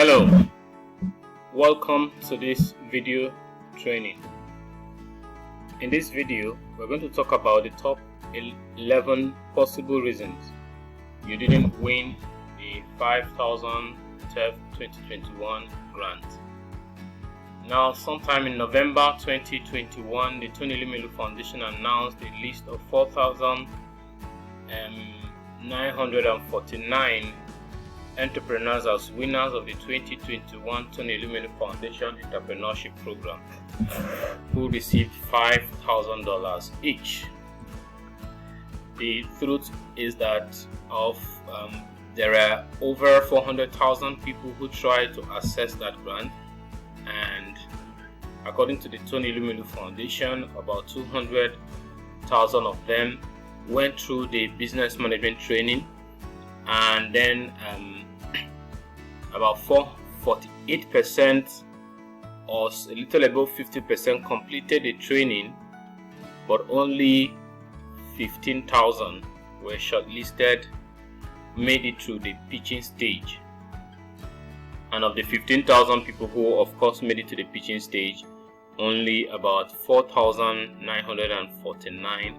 Hello, welcome to this video training. In this video, we're going to talk about the top 11 possible reasons you didn't win the 5,000 TEF 2021 grant. Now, sometime in November 2021, the Tony Elumelu Foundation announced a list of 4,949 entrepreneurs as winners of the 2021 Tony Elumelu Foundation Entrepreneurship Program, who received $5,000 each. The truth is that there are over 400,000 people who tried to access that grant, and according to the Tony Elumelu Foundation, about 200,000 of them went through the business management training, and then about 48% or a little above 50% completed the training, but only 15,000 were shortlisted, made it through the pitching stage. And of the 15,000 people who of course made it to the pitching stage, only about 4,949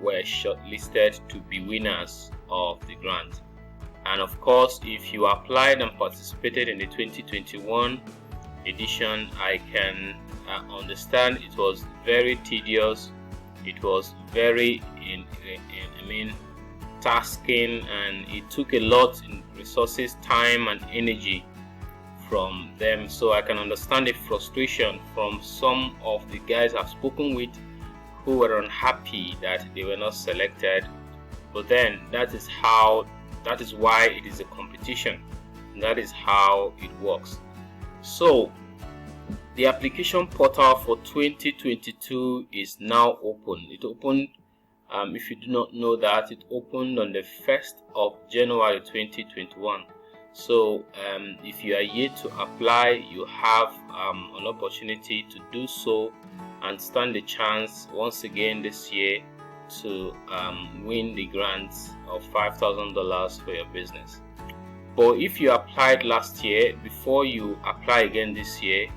were shortlisted to be winners of the grant. And of course, if you applied and participated in the 2021 edition, I can understand it was very tedious, it was very tasking, and it took a lot in resources, time and energy from them. So I can understand the frustration from some of the guys I've spoken with who were unhappy that they were not selected. But then that is why it is a competition. That is how it works. So the application portal for 2022 is now open. It opened, if you do not know that, it opened on the 1st of January 2021. So if you are yet to apply, you have an opportunity to do so and stand a chance once again this year to win the grant of $5,000 for your business. But if you applied last year, before you apply again this year,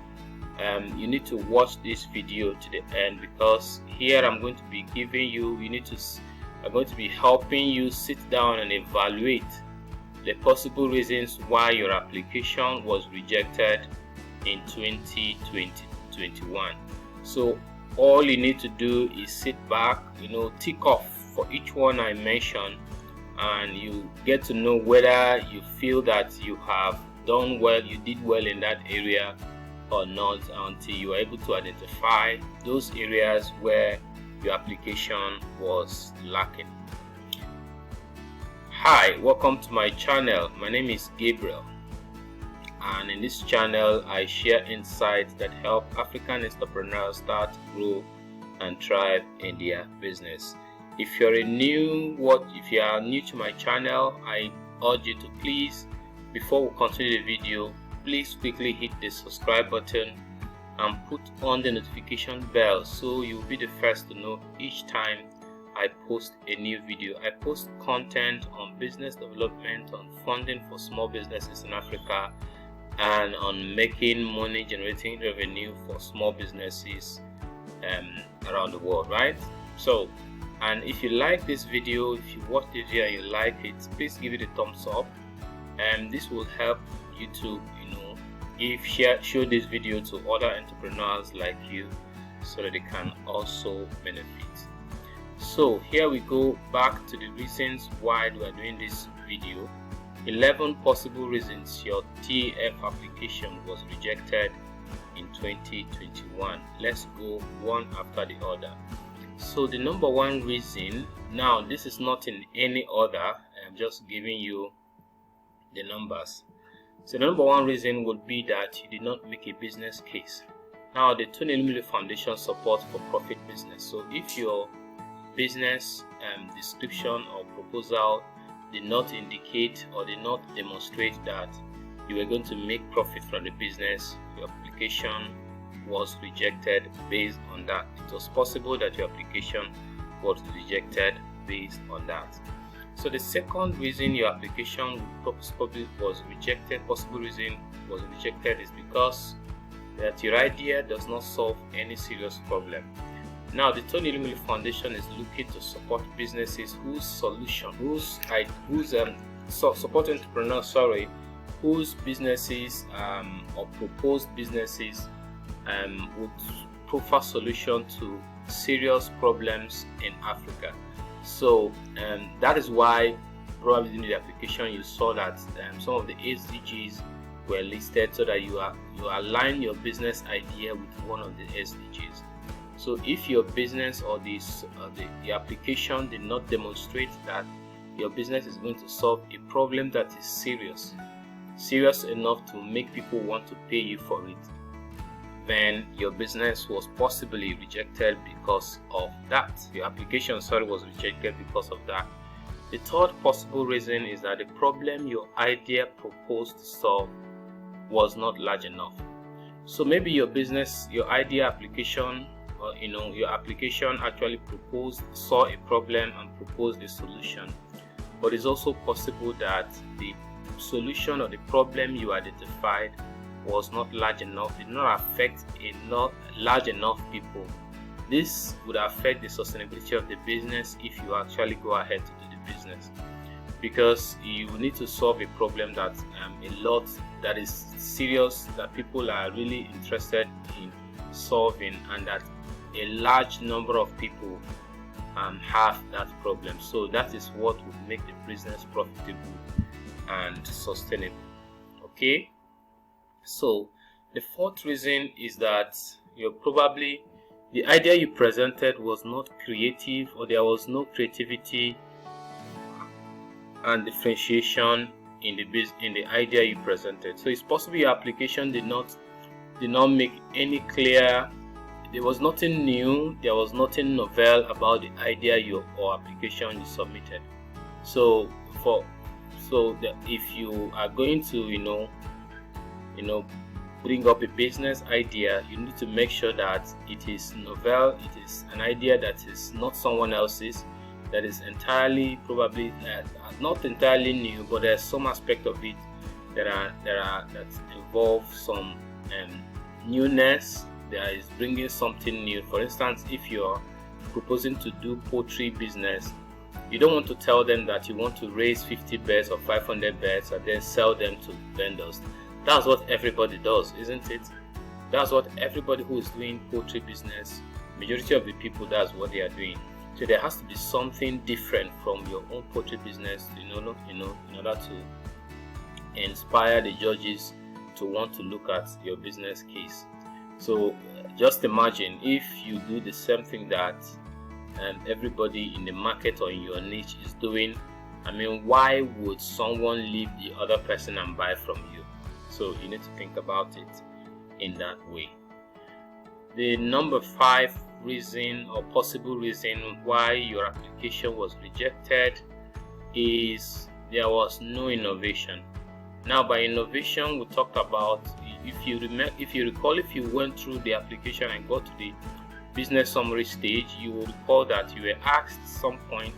you need to watch this video to the end, because here I'm going to be giving you, I'm going to be helping you sit down and evaluate the possible reasons why your application was rejected in 2021. So all you need to do is sit back, tick off for each one I mentioned, and you get to know whether you feel that you have done well, you did well in that area or not, until you are able to identify those areas where your application was lacking. Hi, welcome to my channel. My name is Gabriel, and in this channel I share insights that help African entrepreneurs start, grow and thrive in their business. If you are new to my channel, I urge you to please, before we continue the video, please quickly hit the subscribe button and put on the notification bell so you'll be the first to know each time I post a new video. I post content on business development, on funding for small businesses in Africa, and on making money, generating revenue for small businesses around the world, right? So, and if you like this video, if you watch the video and you like it, please give it a thumbs up, and this will help you to show this video to other entrepreneurs like you, so that they can also benefit. So here we go back to the reasons why we are doing this video. 11 possible reasons your TEF application was rejected in 2021. Let's go one after the other. So the number one reason, now this is not in any order, I'm just giving you the numbers. So the number one reason would be that you did not make a business case. Now the Tony Elumelu Foundation supports for profit business. So if your business description or proposal did not indicate or did not demonstrate that you were going to make profit from the business, your application was rejected based on that. It was possible that your application was rejected based on that. So the second reason your application possible reason was rejected is because that your idea does not solve any serious problem. Now, the TEF Eligibility Foundation is looking to support businesses support entrepreneurs, whose businesses or proposed businesses would provide solution to serious problems in Africa. So that is why probably in the application you saw that some of the SDGs were listed, so that you align your business idea with one of the SDGs. So if your business or the application did not demonstrate that your business is going to solve a problem that is serious enough to make people want to pay you for it, then your business was possibly rejected because of that. Your application was rejected because of that. The third possible reason is that the problem your idea proposed to solve was not large enough. So maybe your idea application, or your application actually saw a problem and proposed a solution, but it's also possible that the solution or the problem you identified was not large enough, did not affect large enough people. This would affect the sustainability of the business if you actually go ahead to do the business, because you need to solve a problem that that is serious, that people are really interested in solving, and that a large number of people have that problem. So that is what would make the business profitable and sustainable. Okay, so the fourth reason is that the idea you presented was not creative, or there was no creativity and differentiation in the idea you presented. So it's possible your application did not make any clear. There was nothing new, there was nothing novel about the idea or application you submitted. So if you are going to bring up a business idea, you need to make sure that it is novel, it is an idea that is not someone else's, that is probably not entirely new, but there's some aspect of it that involve some newness, that is bringing something new. For instance, if you're proposing to do poultry business, you don't want to tell them that you want to raise 50 birds or 500 birds and then sell them to vendors. That's what everybody does, isn't it? That's what everybody who is doing poultry business, majority of the people, that's what they are doing. So there has to be something different from your own poultry business in order to inspire the judges to want to look at your business case. So just imagine if you do the same thing that everybody in the market or in your niche is doing. I mean, why would someone leave the other person and buy from you? So you need to think about it in that way. The number 5 reason or possible reason why your application was rejected is there was no innovation. Now, by innovation, we talked about, if you recall, if you went through the application and got to the business summary stage, you will recall that you were asked at some point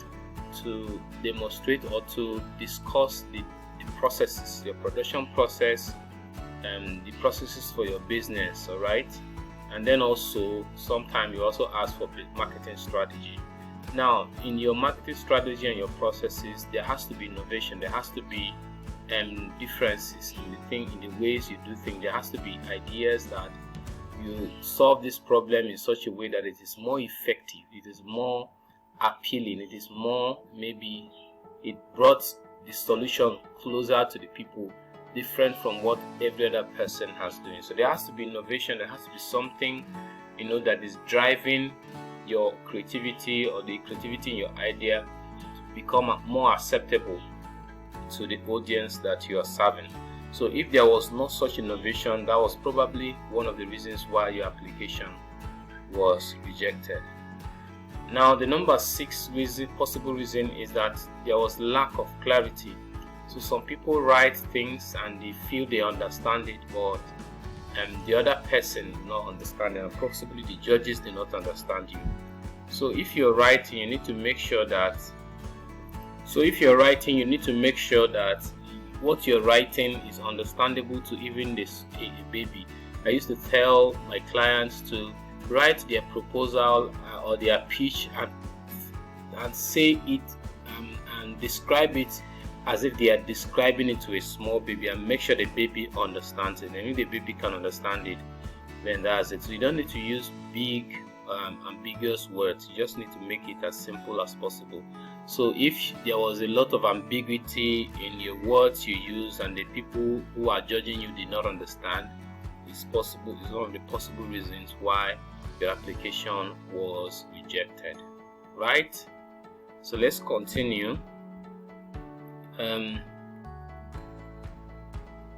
to demonstrate or to discuss the processes, your production process, and the processes for your business, all right? And then also, sometimes you also ask for marketing strategy. Now, in your marketing strategy and your processes, there has to be innovation. There has to be differences in the ways you do things. There has to be ideas that you solve this problem in such a way that it is more effective, it is more appealing, it is more, maybe it brought the solution closer to the people, different from what every other person has doing. So there has to be innovation. There has to be something that is driving your creativity or the creativity in your idea to become more acceptable to the audience that you are serving. So if there was no such innovation, that was probably one of the reasons why your application was rejected. Now, the number 6 possible reason is that there was lack of clarity. So some people write things and they feel they understand it, but the other person does not understand it, and possibly the judges do not understand you. So if you're writing, you need to make sure that So if you're writing, you need to make sure that what you're writing is understandable to even this baby. I used to tell my clients to write their proposal or their pitch and say it and describe it as if they are describing it to a small baby, and make sure the baby understands it. And if the baby can understand it, then that's it. So you don't need to use big ambiguous words. You just need to make it as simple as possible. So if there was a lot of ambiguity in your words you use and the people who are judging you did not understand, it's possible, it's one of the possible reasons why your application was rejected, right? So let's continue.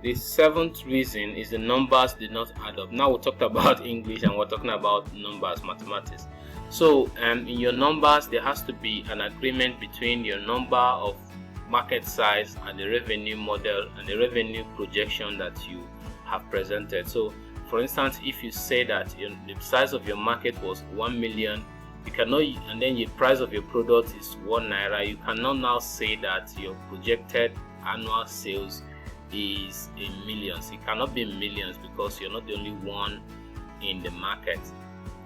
The seventh reason is the numbers did not add up. Now we talked about English and we're talking about numbers, mathematics. So in your numbers, there has to be an agreement between your number of market size and the revenue model and the revenue projection that you have presented. So for instance, if you say that the size of your market was 1 million, you cannot, and then the price of your product is 1 naira, you cannot now say that your projected annual sales is in millions. It cannot be in millions because you're not the only one in the market.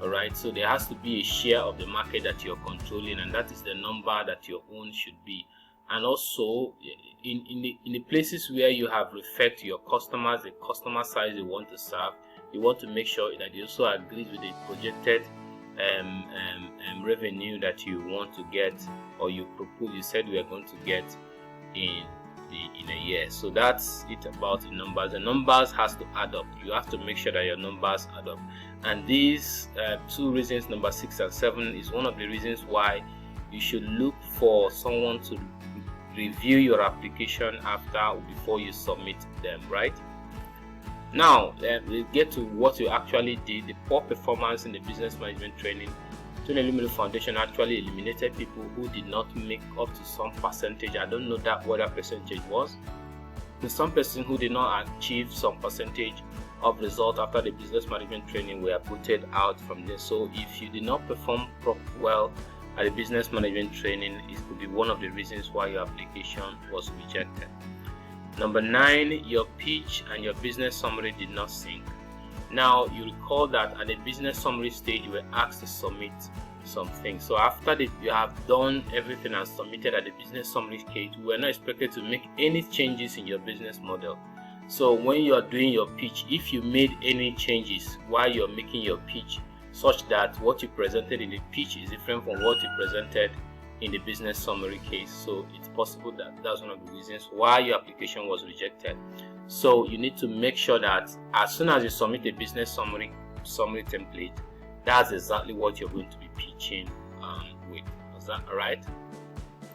Alright, so there has to be a share of the market that you're controlling, and that is the number that your own should be. And also in the places where you have referred to your customers the customer size you want to serve, you want to make sure that you also agree with the projected revenue that you want to get, or you said we are going to get in a year. So that's it about the numbers. The numbers has to add up. You have to make sure that your numbers add up. And these two reasons, number 6 and 7, is one of the reasons why you should look for someone to review your application before you submit them, right? Now we'll get to what you actually did. The poor performance in the business management training. TEF Eligibility Foundation actually eliminated people who did not make up to some percentage. I don't know what that percentage was. There's some person who did not achieve some percentage of result after the business management training were putted out from this. So if you did not perform well at the business management training, it could be one of the reasons why your application was rejected. Number 9, your pitch and your business summary did not sync. Now you recall that at the business summary stage you were asked to submit something. So after you have done everything and submitted at the business summary stage, we are not expected to make any changes in your business model. So when you are doing your pitch, if you made any changes while you're making your pitch, such that what you presented in the pitch is different from what you presented in the business summary case, so it's possible that that's one of the reasons why your application was rejected. So you need to make sure that as soon as you submit a business summary template, that's exactly what you're going to be pitching with. Is that alright?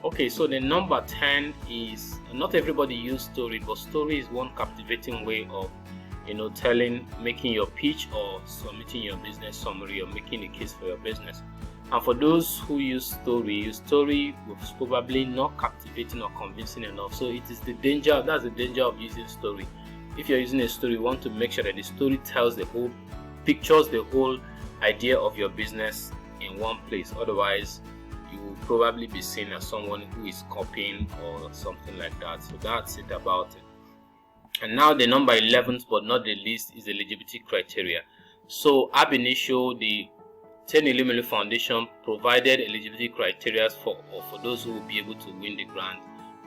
Okay, so the number 10 is, not everybody use story, but story is one captivating way of making your pitch or submitting your business summary or making a case for your business. And for those who use story, your story was probably not captivating or convincing enough. So it is that's the danger of using story. If you're using a story, you want to make sure that the story pictures the whole idea of your business in one place. Otherwise, you will probably be seen as someone who is copying or something like that. So that's it about it. And now the number 11th but not the least is eligibility criteria. So ab initio, the TEF Eligibility Foundation provided eligibility criteria for those who will be able to win the grant.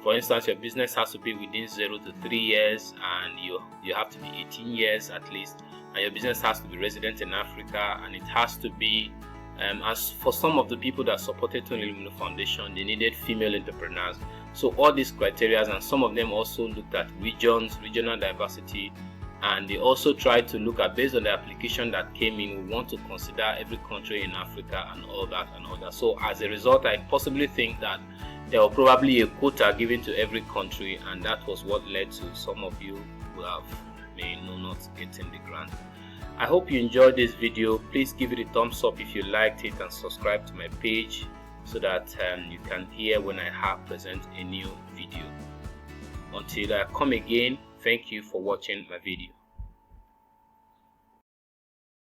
For instance, your business has to be within 0 to 3 years, and you have to be 18 years at least, and your business has to be resident in Africa, and it has to be as for some of the people that supported TEF Eligibility Foundation, they needed female entrepreneurs. So all these criteria, and some of them also looked at regional diversity, and they also tried to look at, based on the application that came in, we want to consider every country in Africa and all that. So as a result, I possibly think that there was probably a quota given to every country, and that was what led to some of you who may not getting the grant. I hope you enjoyed this video. Please give it a thumbs up if you liked it, and subscribe to my page so that you can hear when I present a new video. Until I come again, thank you for watching my video.